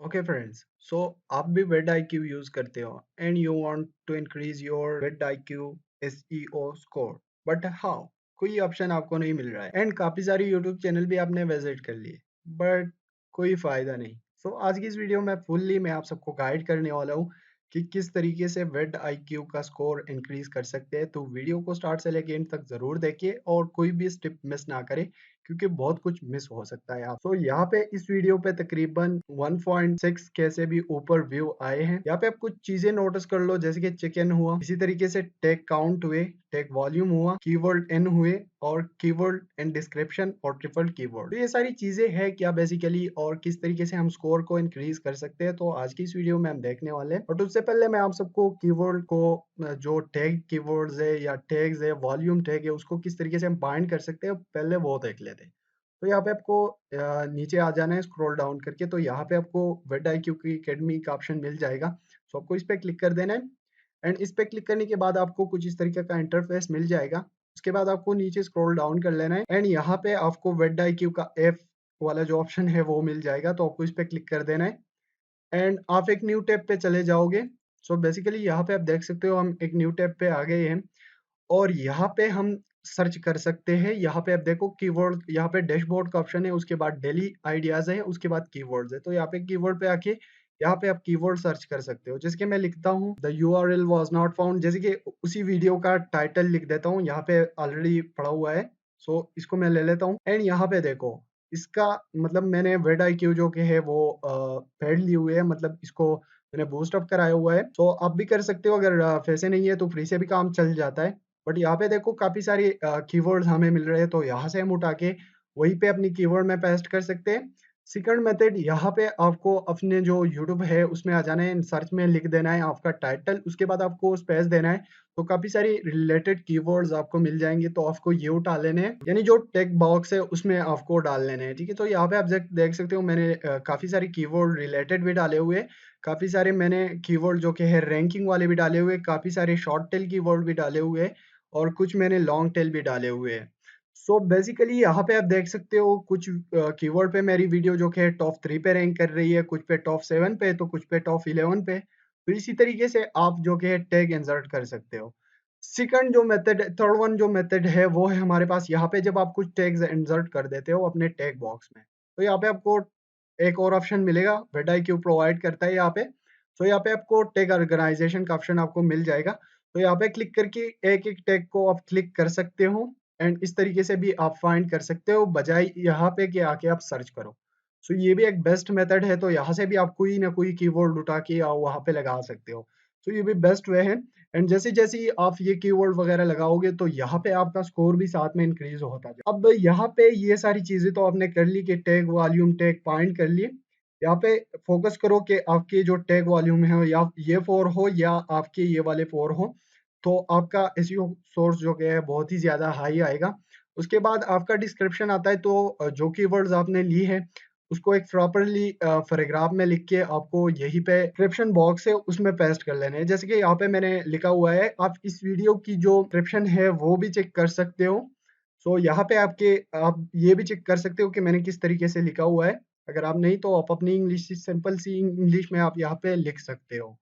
Okay friends, सो आप भी वेड IQ use करते हो and you want to increase your vid IQ SEO score, but how? कोई option आपको नहीं मिल रहा है एंड काफी सारी यूट्यूब चैनल भी आपने विजिट कर लिए, बट कोई फायदा नहीं। सो आज की इस वीडियो में फुल्ली मैं आप सबको गाइड करने वाला हूँ कि किस तरीके से वेड IQ का स्कोर इंक्रीज कर सकते हैं। तो वीडियो को स्टार्ट से लेके एंड तक जरूर देखिए और कोई भी स्टेप मिस ना करें, क्योंकि बहुत कुछ मिस हो सकता है। आप तो यहाँ पे इस वीडियो पे तकरीबन 1.6 के से भी ऊपर व्यू आए हैं। यहाँ पे आप कुछ चीजें नोटिस कर लो, जैसे कि चिकन हुआ, इसी तरीके से टैग काउंट हुए, टैग वॉल्यूम हुआ, कीवर्ड एन हुए और कीवर्ड एंड डिस्क्रिप्शन और ट्रिपल कीवर्ड। तो ये सारी चीजें है क्या बेसिकली, और किस तरीके से हम स्कोर को इंक्रीज कर सकते हैं, तो आज की इस वीडियो में हम देखने वाले हैं। बट उससे पहले मैं आप सबको कीवर्ड को जो टैग कीवर्ड्स है या टैग्स है, वॉल्यूम टैग है, उसको किस तरीके से हम बाइंड कर सकते हैं पहले वो देख लेते हैं। तो यहाँ पे आपको नीचे आ जाना है स्क्रॉल डाउन करके। तो यहाँ पे आपको वेड IQ की एकेडमी का ऑप्शन मिल जाएगा। सो आपको इस पे क्लिक कर देना है एंड इस पे क्लिक करने के बाद आपको कुछ इस तरीके का इंटरफेस मिल जाएगा। उसके बाद आपको नीचे स्क्रॉल डाउन कर लेना है एंड यहाँ पे आपको वेड IQ का F वाला जो ऑप्शन है वो मिल जाएगा। तो आपको इस पे क्लिक कर देना है एंड आप एक न्यू टैब पे चले जाओगे। सो बेसिकली यहाँ पे आप देख सकते हो हम एक न्यू टैब पे आ गए हैं और यहाँ पे हम सर्च कर सकते हैं। यहाँ पे आप देखो कीवर्ड, यहाँ पे डैशबोर्ड का ऑप्शन है, उसके बाद डेली आइडियाज है, उसके बाद कीवर्ड्स है। तो यहाँ पे कीवर्ड पे आके यहाँ पे आप कीवर्ड सर्च कर सकते हो, जैसे कि मैं लिखता हूँ the URL was not found, जैसे कि उसी वीडियो का टाइटल लिख देता हूँ, यहाँ पे ऑलरेडी पड़ा हुआ है। सो इसको मैं ले लेता हूँ एंड यहाँ पे देखो इसका मतलब मैंने वेड IQ जो कि है वो पेड ली हुई है, मतलब इसको मैंने बूस्ट अप कराया हुआ है। तो आप भी कर सकते हो, अगर पैसे नहीं है तो फ्री से भी काम चल जाता है। बट यहाँ पे देखो काफी सारे कीवर्ड्स हमें मिल रहे हैं, तो यहाँ से हम उठा के वहीं पे अपनी कीवर्ड में पेस्ट कर सकते हैं। सेकंड मेथड, यहाँ पे आपको अपने जो यूट्यूब है उसमें आ जाना है, सर्च में लिख देना है आपका टाइटल, उसके बाद आपको स्पेस देना है। तो काफी सारी रिलेटेड कीवर्ड्स आपको मिल जाएंगे, तो आपको ये उठा लेने हैं, यानी जो टेक्स्ट बॉक्स है उसमें आपको डाल लेने हैं। ठीक है, तो यहाँ पे आप देख सकते हो मैंने काफी सारी कीवर्ड रिलेटेड भी डाले हुए हैं। काफी सारे मैंने कीवर्ड जो कि है रैंकिंग वाले भी डाले हुए, काफी सारे शॉर्ट टेल कीवर्ड भी डाले हुए हैं और कुछ मैंने लॉन्ग टेल भी डाले हुए हैं। सो बेसिकली यहाँ पे आप देख सकते हो कुछ कीवर्ड पे मेरी वीडियो जो कि टॉप 3 पे रैंक कर रही है, कुछ पे टॉप 7 पे, तो कुछ पे टॉप 11 पे। तो इसी तरीके से आप जो कि है टैग इंसर्ट कर सकते हो। सेकंड जो मेथड, थर्ड वन जो मेथड है वो है हमारे पास यहाँ पे, जब आप कुछ टैग्स इंसर्ट कर देते हो अपने टैग बॉक्स में, तो यहाँ पे आपको एक और ऑप्शन मिलेगा, वेड IQ प्रोवाइड करता है यहाँ पे। तो यहाँ पे आपको टैग ऑर्गेनाइजेशन का ऑप्शन आपको मिल जाएगा। तो यहाँ पे क्लिक करके एक एक टैग को आप क्लिक कर सकते हो एंड इस तरीके से भी आप फाइंड कर सकते हो, बजाय यहाँ पे कि आके आप सर्च करो। सो ये भी एक बेस्ट मेथड है, तो यहाँ से भी आप कोई ना कोई कीवर्ड उठा के वहाँ पे लगा सकते हो। तो ये भी बेस्ट वे है एंड जैसे जैसे ही आप ये कीवर्ड वगैरह लगाओगे तो यहाँ पे आपका स्कोर भी साथ में इंक्रीज होता जाए। अब यहाँ पे ये सारी चीजें तो आपने कर ली कि टैग वॉल्यूम टैग फाइंड कर लिए। यहाँ पे फोकस करो कि आपके जो टैग वॉल्यूम है या ये 4 हो या आपके ये वाले 4 हो, तो आपका एसईओ सोर्स जो कि है बहुत ही ज्यादा हाई आएगा। उसके बाद आपका डिस्क्रिप्शन आता है, तो जो कीवर्ड्स आपने ली है उसको एक प्रॉपरली पैराग्राफ में लिख के आपको यहीं पे डिस्क्रिप्शन बॉक्स है उसमें पेस्ट कर लेना है। जैसे कि यहाँ पे मैंने लिखा हुआ है, आप इस वीडियो की जो डिस्क्रिप्शन है वो भी चेक कर सकते हो। सो यहाँ पे आप ये भी चेक कर सकते हो कि मैंने किस तरीके से लिखा हुआ है। अगर आप नहीं तो आप अपनी इंग्लिश, सिंपल सी इंग्लिश में आप यहाँ पे लिख सकते हो।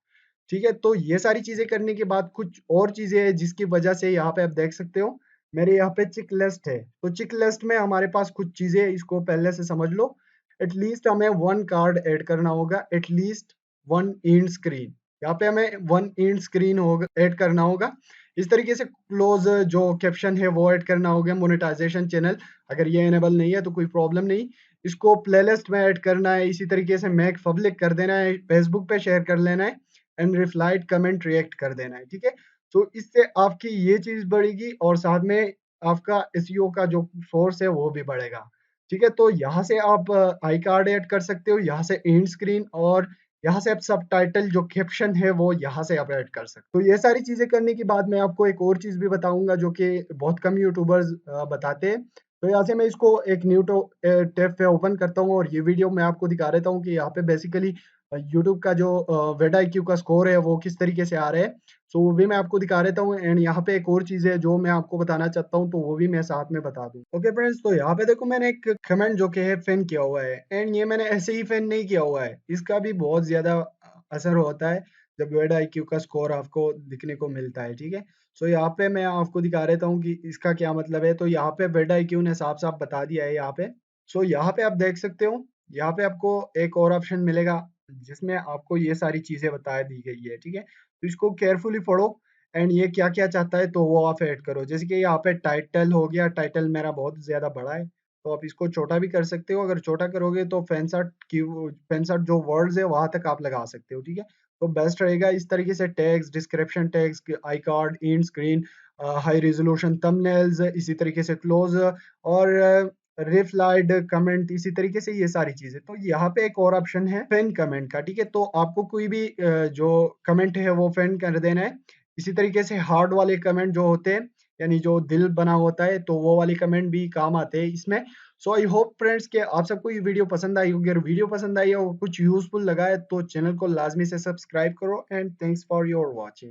ठीक है, तो ये सारी चीजें करने के बाद कुछ और चीजें हैं जिसकी वजह से यहाँ पे आप देख सकते हो मेरे यहाँ पे चेक लिस्ट है। तो चेक लिस्ट में हमारे पास कुछ चीजें, इसको पहले से समझ लो। एटलीस्ट हमें 1 कार्ड ऐड करना होगा, एटलीस्ट 1 इंड स्क्रीन। यहाँ पे हमें 1 इंड स्क्रीन होगा ऐड करना होगा। इस तरीके से क्लोज जो कैप्शन है वो ऐड करना होगा। मोनेटाइजेशन चैनल, अगर ये इनेबल नहीं है तो कोई प्रॉब्लम नहीं, इसको प्लेलिस्ट में ऐड करना है। इसी तरीके से मैक पब्लिक कर देना है, फेसबुक पे शेयर कर लेना है एंड रिप्लाइड कमेंट रिएक्ट कर देना है। ठीक है, तो इससे आपकी ये चीज बढ़ेगी और साथ में आपका एसईओ का जो सोर्स है वो भी बढ़ेगा। ठीक है, तो यहाँ से आप आई कार्ड ऐड कर सकते हो, यहाँ से एंड स्क्रीन, और यहाँ से आप सब टाइटल जो कैप्शन है वो यहाँ से आप ऐड कर सकते हो। तो ये सारी चीजें करने के बाद मैं आपको एक और चीज भी बताऊंगा जो कि बहुत कम यूट्यूबर्स बताते हैं। तो यहाँ से मैं इसको एक न्यू टैब पे ओपन करता हूँ और ये वीडियो मैं आपको दिखा देता हूँ कि यहाँ पे बेसिकली यूट्यूब का जो वेड आईक्यू का स्कोर है वो किस तरीके से आ रहा है। सो वो भी मैं आपको दिखा देता हूँ एंड यहाँ पे एक और चीज़ है जो मैं आपको बताना चाहता हूँ, तो वो भी मैं साथ में बता दूँ। ओके फ्रेंड्स, तो यहाँ पे देखो मैंने एक कमेंट जो कि है फैन किया हुआ है एंड ये मैंने ऐसे ही फैन नहीं किया हुआ है, इसका भी बहुत ज़्यादा असर होता है जब वेड आईक्यू का स्कोर आपको दिखने को मिलता है, ठीक है। सो यहाँ पे मैं आपको दिखा देता हूँ कि इसका क्या मतलब है। तो यहाँ पे वेड आईक्यू ने साफ-साफ बता दिया है यहाँ पे। सो यहाँ पे आप देख सकते हो, यहाँ पे आपको एक और ऑप्शन मिलेगा जिसमें आपको ये सारी चीज़ें बता दी गई है, ठीक है। तो इसको केयरफुली पढ़ो एंड ये क्या-क्या चाहता है तो वो आप ऐड करो। जैसे कि यहाँ पे टाइटल हो गया, टाइटल मेरा बहुत ज़्यादा बड़ा है, तो आप इसको छोटा भी कर सकते हो। अगर छोटा करोगे तो फैन शॉट जो वर्ड्स है वहाँ तक आप लगा सकते हो, ठीक है। तो बेस्ट रहेगा इस तरीके से tags, description tags, I card, end screen, high resolution thumbnails, इसी तरीके से क्लोज और रिप्लाइड कमेंट, इसी तरीके से ये सारी चीजें। तो यहाँ पे एक और ऑप्शन है फैन कमेंट का, ठीक है। तो आपको कोई भी जो कमेंट है वो फैन कर देना है। इसी तरीके से हार्ड वाले कमेंट जो होते हैं, यानी जो दिल बना होता है, तो वो वाले कमेंट भी काम आते हैं इसमें। सो आई होप फ्रेंड्स कि आप सबको ये वीडियो पसंद आई होगी। अगर वीडियो पसंद आई है और कुछ यूजफुल लगा है तो चैनल को लाजमी से सब्सक्राइब करो and thanks for your watching.